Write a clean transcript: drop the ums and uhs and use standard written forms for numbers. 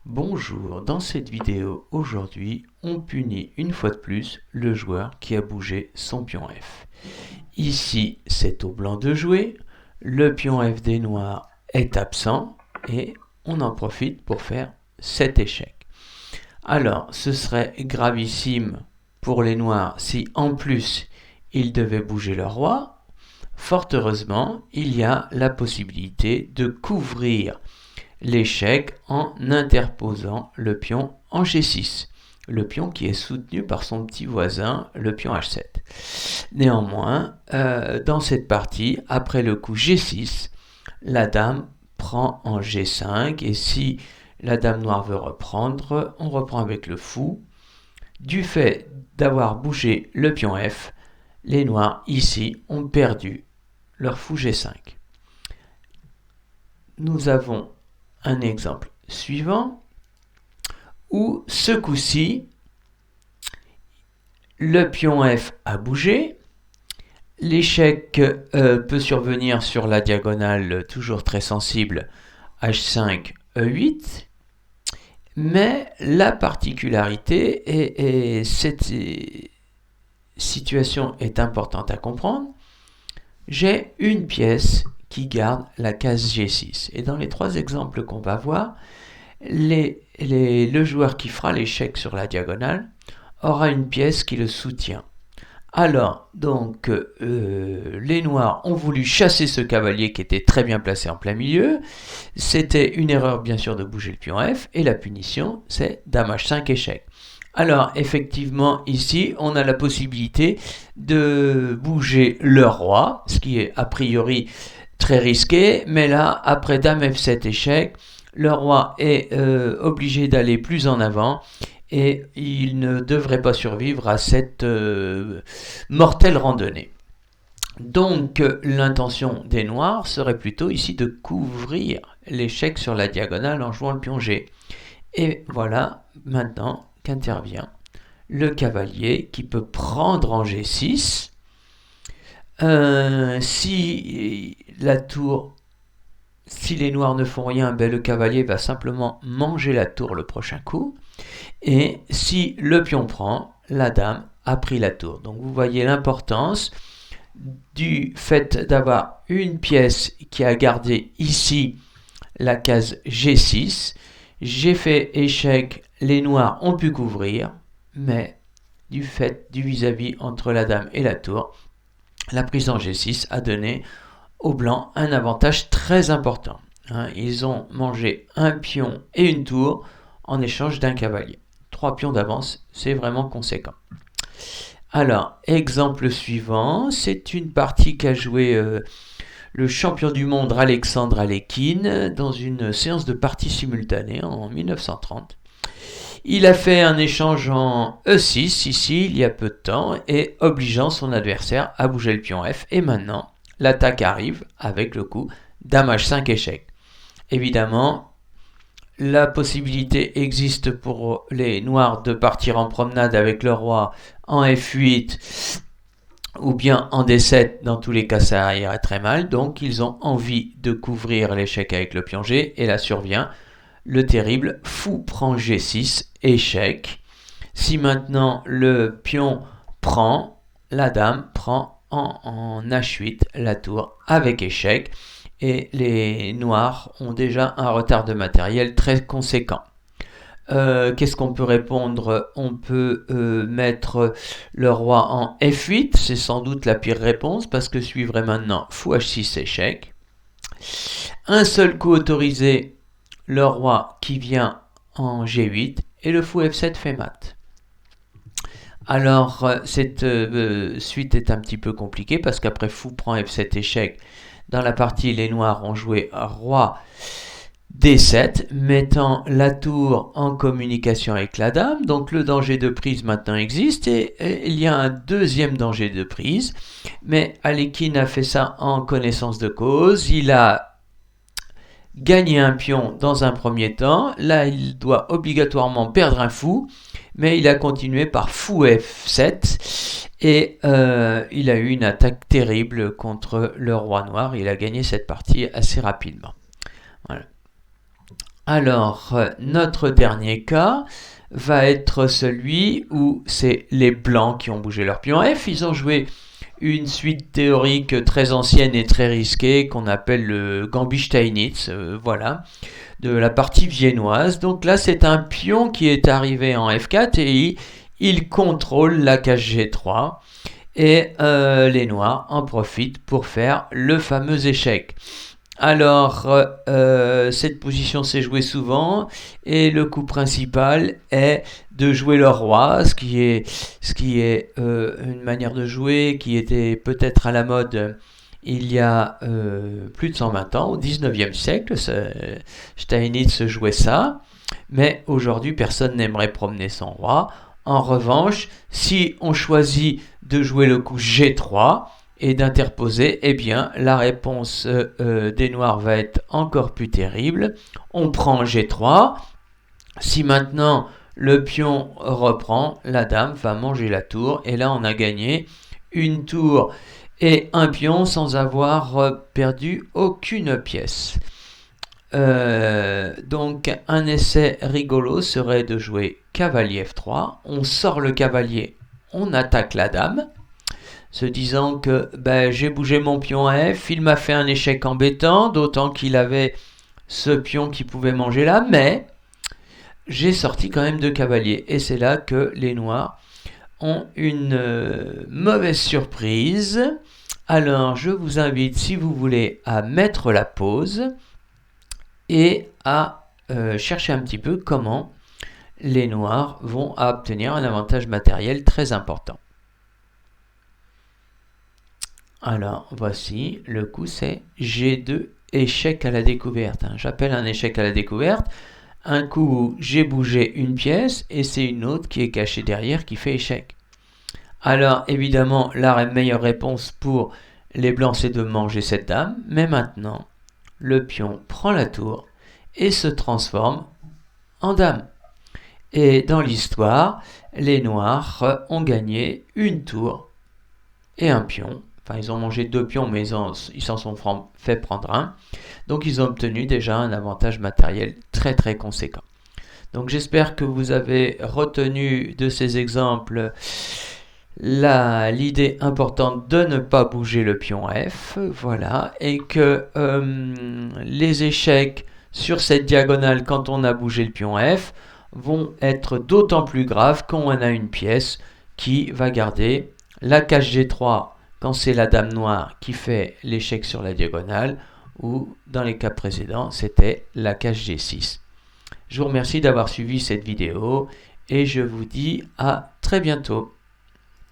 Bonjour, dans cette vidéo, aujourd'hui, on punit une fois de plus le joueur qui a bougé son pion F. Ici, c'est au blanc de jouer, le pion F des noirs est absent et on en profite pour faire cet échec. Alors, ce serait gravissime pour les noirs si en plus ils devaient bouger leur roi. Fort heureusement, il y a la possibilité de couvrir l'échec en interposant le pion en G6, le pion qui est soutenu par son petit voisin, le pion H7. Néanmoins, dans cette partie, après le coup G6, la dame prend en G5 et si la dame noire veut reprendre, on reprend avec le fou. Du fait d'avoir bougé le pion F, les noirs ici ont perdu leur fou G5. Nous avons un exemple suivant où ce coup-ci, le pion F a bougé. L'échec peut survenir sur la diagonale toujours très sensible H5, E8. Mais la particularité, et cette situation est importante à comprendre, j'ai une pièce qui garde la case G6. Et dans les trois exemples qu'on va voir, le joueur qui fera l'échec sur la diagonale aura une pièce qui le soutient. Alors, donc, les noirs ont voulu chasser ce cavalier qui était très bien placé en plein milieu. C'était une erreur, bien sûr, de bouger le pion F. Et la punition, c'est dame H5 échec. Alors, effectivement, ici, on a la possibilité de bouger le roi, ce qui est a priori très risqué. Mais là, après dame F7 échec, le roi est obligé d'aller plus en avant et il ne devrait pas survivre à cette mortelle randonnée. Donc l'intention des noirs serait plutôt ici de couvrir l'échec sur la diagonale en jouant le pion G. Et voilà maintenant qu'intervient le cavalier qui peut prendre en G6. Si la tour... Si les noirs ne font rien, ben le cavalier va simplement manger la tour le prochain coup. Et si le pion prend, la dame a pris la tour. Donc vous voyez l'importance du fait d'avoir une pièce qui a gardé ici la case G6. J'ai fait échec, les noirs ont pu couvrir, mais du fait du vis-à-vis entre la dame et la tour, la prise en G6 a donné aux blancs un avantage très important. Ils ont mangé un pion et une tour en échange d'un cavalier. 3 pions d'avance, c'est vraiment conséquent. Alors, exemple suivant, c'est une partie qu'a joué le champion du monde Alexandre Alekhine dans une séance de partie simultanée en 1930. Il a fait un échange en E6 ici il y a peu de temps et obligeant son adversaire à bouger le pion F. Et maintenant, l'attaque arrive avec le coup dame H5 échec. Évidemment, la possibilité existe pour les noirs de partir en promenade avec le roi en F8 ou bien en D7. Dans tous les cas, ça irait très mal. Donc, ils ont envie de couvrir l'échec avec le pion G. Et là survient le terrible fou prend G6, échec. Si maintenant le pion prend, la dame prend en H8 la tour avec échec. Et les noirs ont déjà un retard de matériel très conséquent. Qu'est-ce qu'on peut répondre? On peut mettre le roi en F8, c'est sans doute la pire réponse parce que suivrait maintenant fou H6 échec. Un seul coup autorisé, le roi qui vient en G8 et le fou F7 fait mat. Alors cette suite est un petit peu compliquée parce qu'après fou prend F7 échec, dans la partie les noirs ont joué roi D7, mettant la tour en communication avec la dame. Donc le danger de prise maintenant existe et il y a un deuxième danger de prise. Mais Alekhine a fait ça en connaissance de cause. Il a gagné un pion dans un premier temps. Là, il doit obligatoirement perdre un fou. Mais il a continué par fou F7 et il a eu une attaque terrible contre le roi noir. Il a gagné cette partie assez rapidement. Voilà. Alors, notre dernier cas va être celui où c'est les blancs qui ont bougé leur pion F. Ils ont joué une suite théorique très ancienne et très risquée qu'on appelle le Gambit Steinitz, voilà, de la partie viennoise. Donc là, c'est un pion qui est arrivé en F4 et il contrôle la case G3. Et les noirs en profitent pour faire le fameux échec. Alors, cette position s'est jouée souvent et le coup principal est de jouer le roi, ce qui est une manière de jouer qui était peut-être à la mode il y a plus de 120 ans, au 19e siècle. Steinitz jouait ça, mais aujourd'hui personne n'aimerait promener son roi. En revanche, si on choisit de jouer le coup G3, et d'interposer, eh bien la réponse des noirs va être encore plus terrible. On prend G3. Si maintenant le pion reprend, la dame va manger la tour. Et là, on a gagné une tour et un pion sans avoir perdu aucune pièce. Donc un essai rigolo serait de jouer cavalier F3. On sort le cavalier, on attaque la dame, se disant que j'ai bougé mon pion F, il m'a fait un échec embêtant, d'autant qu'il avait ce pion qui pouvait manger là, mais j'ai sorti quand même 2 cavaliers. Et c'est là que les noirs ont une mauvaise surprise. Alors je vous invite, si vous voulez, à mettre la pause et à chercher un petit peu comment les noirs vont obtenir un avantage matériel très important. Alors, voici, le coup c'est G2, échec à la découverte. J'appelle un échec à la découverte un coup où j'ai bougé une pièce et c'est une autre qui est cachée derrière qui fait échec. Alors, évidemment, la meilleure réponse pour les blancs, c'est de manger cette dame. Mais maintenant, le pion prend la tour et se transforme en dame. Et dans l'histoire, les noirs ont gagné une tour et un pion. Enfin, ils ont mangé 2 pions, mais ils s'en sont fait prendre un. Donc, ils ont obtenu déjà un avantage matériel très très conséquent. Donc, j'espère que vous avez retenu de ces exemples l'idée importante de ne pas bouger le pion F, voilà, et que les échecs sur cette diagonale quand on a bougé le pion F vont être d'autant plus graves quand on a une pièce qui va garder la case G3 quand c'est la dame noire qui fait l'échec sur la diagonale, ou dans les cas précédents, c'était la case G6. Je vous remercie d'avoir suivi cette vidéo et je vous dis à très bientôt.